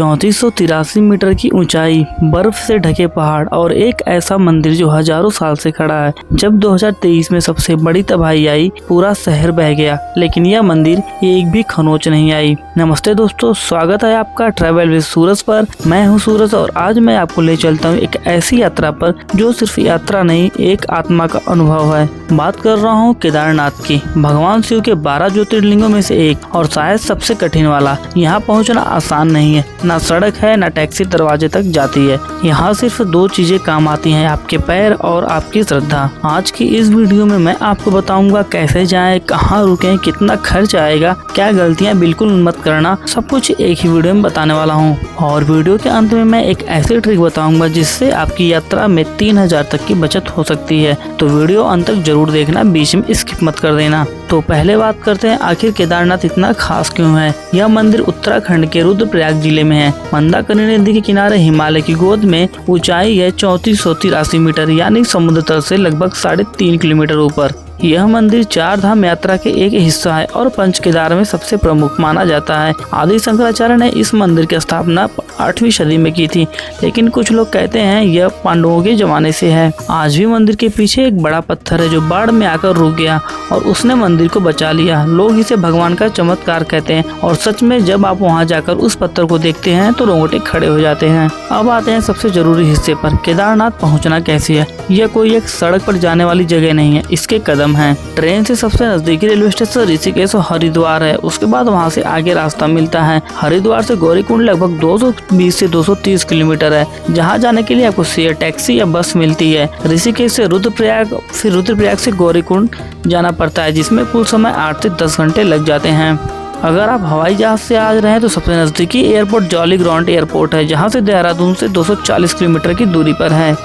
3483 metre की ऊंचाई, बर्फ से ढके पहाड़ और एक ऐसा मंदिर जो हजारों साल से खड़ा है। जब 2023 में सबसे बड़ी तबाही आई, पूरा शहर बह गया, लेकिन यह मंदिर एक भी खरोंच नहीं आई। नमस्ते दोस्तों, स्वागत है आपका ट्रैवल विद सूरज पर। मैं हूं सूरज और आज मैं आपको ले चलता हूं एक ऐसी यात्रा पर जो सिर्फ यात्रा नहीं, एक आत्मा का अनुभव है। बात कर रहा हूं केदारनाथ की, भगवान शिव के 12 ज्योतिर्लिंगों में से एक और शायद सबसे कठिन वाला। यहाँ पहुँचना आसान नहीं है, ना सड़क है ना टैक्सी दरवाजे तक जाती है। यहाँ सिर्फ दो चीजें काम आती हैं, आपके पैर और आपकी श्रद्धा। आज की इस वीडियो में मैं आपको बताऊंगा कैसे जाएं, कहाँ रुकें, कितना खर्च आएगा, क्या गलतियाँ बिल्कुल मत करना, सब कुछ एक ही वीडियो में बताने वाला हूँ। और वीडियो के अंत में मैं एक ऐसी ट्रिक बताऊंगा जिससे आपकी यात्रा में 3000 तक की बचत हो सकती है। तो वीडियो अंत तक जरूर देखना, बीच में स्किप मत कर देना। तो पहले बात करते हैं आखिर केदारनाथ इतना खास क्यों है। यह मंदिर उत्तराखंड के रुद्रप्रयाग जिले में है। मंदाकिनी नदी के किनारे हिमालय की गोद में ऊंचाई है 3483 मीटर, यानी समुद्र तल से लगभग 3.5 किलोमीटर ऊपर। यह मंदिर 4 धाम यात्रा के एक हिस्सा है और पंच केदार में सबसे प्रमुख माना जाता है। आदि शंकराचार्य ने इस मंदिर की स्थापना 8वीं सदी में की थी, लेकिन कुछ लोग कहते हैं यह पांडवों के जमाने से है। आज भी मंदिर के पीछे एक बड़ा पत्थर है जो बाढ़ में आकर रुक गया और उसने मंदिर को बचा लिया। लोग इसे भगवान का चमत्कार कहते हैं और सच में जब आप वहां जाकर उस पत्थर को देखते हैं तो रोंगटे खड़े हो जाते हैं। अब आते हैं सबसे जरूरी हिस्से पर, केदारनाथ पहुँचना कैसे है। यह कोई एक सड़क पर जाने वाली जगह नहीं है, इसके कदम है। ट्रेन से सबसे नजदीकी रेलवे स्टेशन ऋषिकेश और हरिद्वार है। उसके बाद वहां से आगे रास्ता मिलता है। हरिद्वार से गौरीकुंड लगभग 220 से 230 किलोमीटर है, जहां जाने के लिए आपको शेयर टैक्सी या बस मिलती है। ऋषिकेश से रुद्रप्रयाग, फिर रुद्रप्रयाग से गौरीकुंड जाना पड़ता है, जिसमें कुल समय 8 से 10 घंटे लग जाते हैं। अगर आप हवाई जहाज से आ रहे हैं तो सबसे नजदीकी एयरपोर्ट जॉली ग्रांट एयरपोर्ट है, जहां से देहरादून से 240 किलोमीटर की दूरी पर है।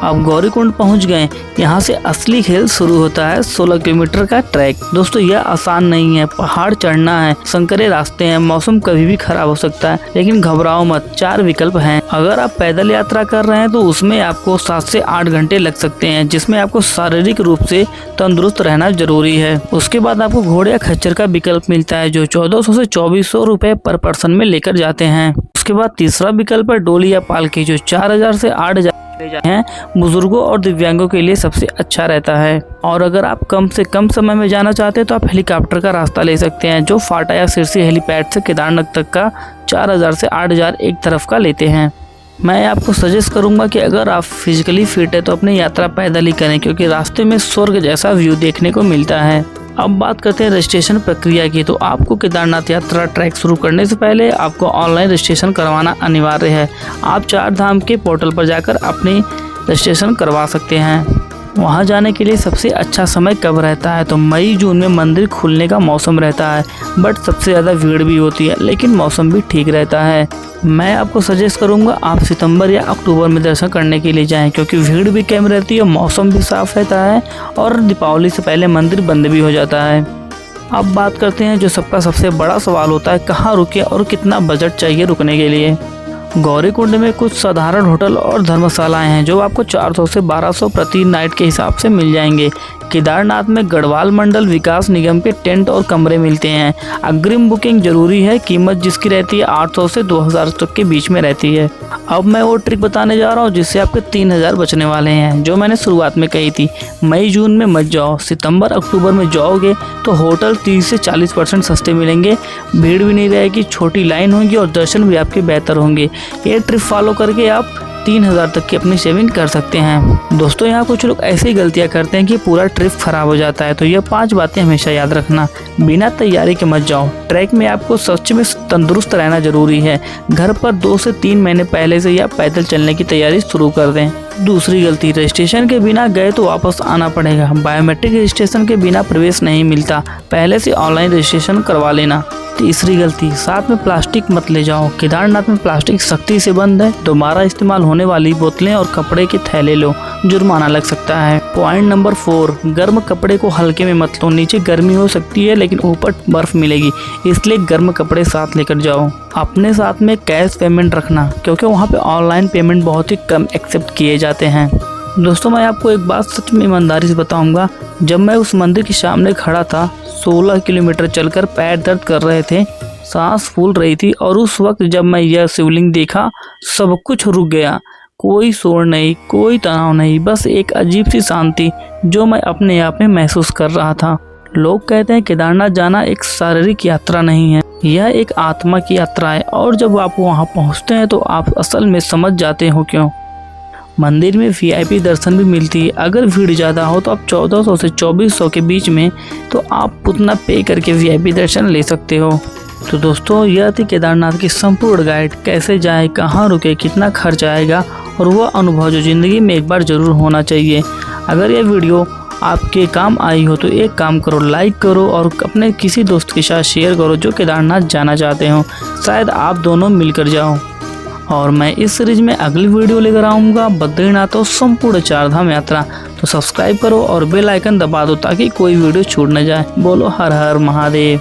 अब गौरीकुंड पहुंच गए। यहाँ से असली खेल शुरू होता है, 16 किलोमीटर का ट्रैक। दोस्तों यह आसान नहीं है, पहाड़ चढ़ना है, संकरे रास्ते हैं, मौसम कभी भी खराब हो सकता है, लेकिन घबराओ मत, 4 विकल्प हैं। अगर आप पैदल यात्रा कर रहे हैं तो उसमें आपको 7 से 8 घंटे लग सकते हैं, जिसमें आपको शारीरिक रूप से तंदुरुस्त रहना जरूरी है। उसके बाद आपको घोड़े या खच्चर का विकल्प मिलता है जो 1400 से 2400 रुपए पर पर्सन में लेकर जाते हैं। उसके बाद तीसरा विकल्प है डोली या पालकी, जो 4000 से 8000 हैं। बुजुर्गों और दिव्यांगों के लिए सबसे अच्छा रहता है। और अगर आप कम से कम समय में जाना चाहते हैं तो आप हेलीकॉप्टर का रास्ता ले सकते हैं, जो फाटा या सिरसी हेलीपैड से केदारनाथ तक का 4000 से 8000 एक तरफ का लेते हैं। मैं आपको सजेस्ट करूंगा कि अगर आप फिजिकली फिट है तो अपनी यात्रा पैदल ही करें, क्योंकि रास्ते में स्वर्ग जैसा व्यू देखने को मिलता है। अब बात करते हैं रजिस्ट्रेशन प्रक्रिया की। तो आपको केदारनाथ यात्रा ट्रैक शुरू करने से पहले आपको ऑनलाइन रजिस्ट्रेशन करवाना अनिवार्य है। आप 4 धाम के पोर्टल पर जाकर अपनी रजिस्ट्रेशन करवा सकते हैं। वहां जाने के लिए सबसे अच्छा समय कब रहता है तो मई जून में मंदिर खुलने का मौसम रहता है, बट सबसे ज़्यादा भीड़ भी होती है, लेकिन मौसम भी ठीक रहता है। मैं आपको सजेस्ट करूंगा आप सितंबर या अक्टूबर में दर्शन करने के लिए जाएं, क्योंकि भीड़ भी कम रहती है, मौसम भी साफ रहता है और दीपावली से पहले मंदिर बंद भी हो जाता है। अब बात करते हैं जो सबका सबसे बड़ा सवाल होता है, कहाँ रुके और कितना बजट चाहिए रुकने के लिए। गौरीकुंड में कुछ साधारण होटल और धर्मशालाएं हैं जो आपको 400 से 1200 प्रति नाइट के हिसाब से मिल जाएंगे। केदारनाथ में गढ़वाल मंडल विकास निगम के टेंट और कमरे मिलते हैं। अग्रिम बुकिंग जरूरी है, कीमत जिसकी रहती है 800 से 2000 तक के बीच में रहती है। अब मैं वो ट्रिक बताने जा रहा हूँ जिससे आपके 3000 बचने वाले हैं, जो मैंने शुरुआत में कही थी। मई जून में मत जाओ, सितंबर अक्टूबर में जाओगे तो होटल 30 से 40% सस्ते मिलेंगे, भीड़ भी नहीं रहेगी, छोटी लाइन होगी और दर्शन भी आपके बेहतर होंगे। ये ट्रिप फॉलो करके आप 3000 तक की अपनी सेविंग कर सकते हैं। दोस्तों यहाँ कुछ लोग ऐसी गलतियाँ करते हैं कि पूरा ट्रिप खराब हो जाता है, तो यह 5 बातें हमेशा याद रखना। बिना तैयारी के मत जाओ, ट्रैक में आपको सच में तंदुरुस्त रहना जरूरी है। घर पर 2 से 3 महीने पहले से या पैदल चलने की तैयारी शुरू कर दें। दूसरी गलती, रजिस्ट्रेशन के बिना गए तो वापस आना पड़ेगा। बायोमेट्रिक रजिस्ट्रेशन के बिना प्रवेश नहीं मिलता, पहले से ऑनलाइन रजिस्ट्रेशन करवा लेना। तीसरी गलती, साथ में प्लास्टिक मत ले जाओ। केदारनाथ में प्लास्टिक सख्ती से बंद है। दोबारा इस्तेमाल होने वाली बोतलें और कपड़े के थैले लो, जुर्माना लग सकता है। पॉइंट नंबर 4, गर्म कपड़े को हल्के में मत लो। नीचे गर्मी हो सकती है लेकिन ऊपर बर्फ मिलेगी, इसलिए गर्म कपड़े साथ लेकर जाओ। अपने साथ में कैश पेमेंट रखना, क्योंकि वहाँ पे ऑनलाइन पेमेंट बहुत ही कम एक्सेप्ट किए जाते हैं। दोस्तों मैं आपको एक बात सच में ईमानदारी से बताऊंगा, जब मैं उस मंदिर के सामने खड़ा था 16 किलोमीटर चलकर पैर दर्द कर रहे थे। सांस फूल रही थी और उस वक्त जब मैं यह शिवलिंग देखा सब कुछ रुक गया। कोई शोर नहीं, कोई तनाव नहीं, बस एक अजीब सी शांति जो मैं अपने आप में महसूस कर रहा था। लोग कहते हैं केदारनाथ जाना एक शारीरिक यात्रा नहीं है, यह एक आत्मा की यात्रा है और जब आप वहां पहुंचते हैं तो आप असल में समझ जाते हो क्यों। मंदिर में VIP दर्शन भी मिलती है। अगर भीड़ ज़्यादा हो तो आप 1400 से 2400 के बीच में तो आप उतना पे करके VIP दर्शन ले सकते हो। तो दोस्तों यह थी केदारनाथ की संपूर्ण गाइड। कैसे जाएं, कहाँ रुके, कितना खर्च आएगा और वह अनुभव जो ज़िंदगी में एक बार ज़रूर होना चाहिए। अगर यह वीडियो आपके काम आई हो तो एक काम करो, लाइक करो और अपने किसी दोस्त के साथ शेयर करो जो केदारनाथ जाना चाहते हो। शायद आप दोनों मिलकर जाओ। और मैं इस सीरीज में अगली वीडियो लेकर आऊँगा बद्रीनाथ और संपूर्ण 4 धाम यात्रा। तो सब्सक्राइब करो और बेल आइकन दबा दो ताकि कोई वीडियो छूट न जाए। बोलो हर हर महादेव।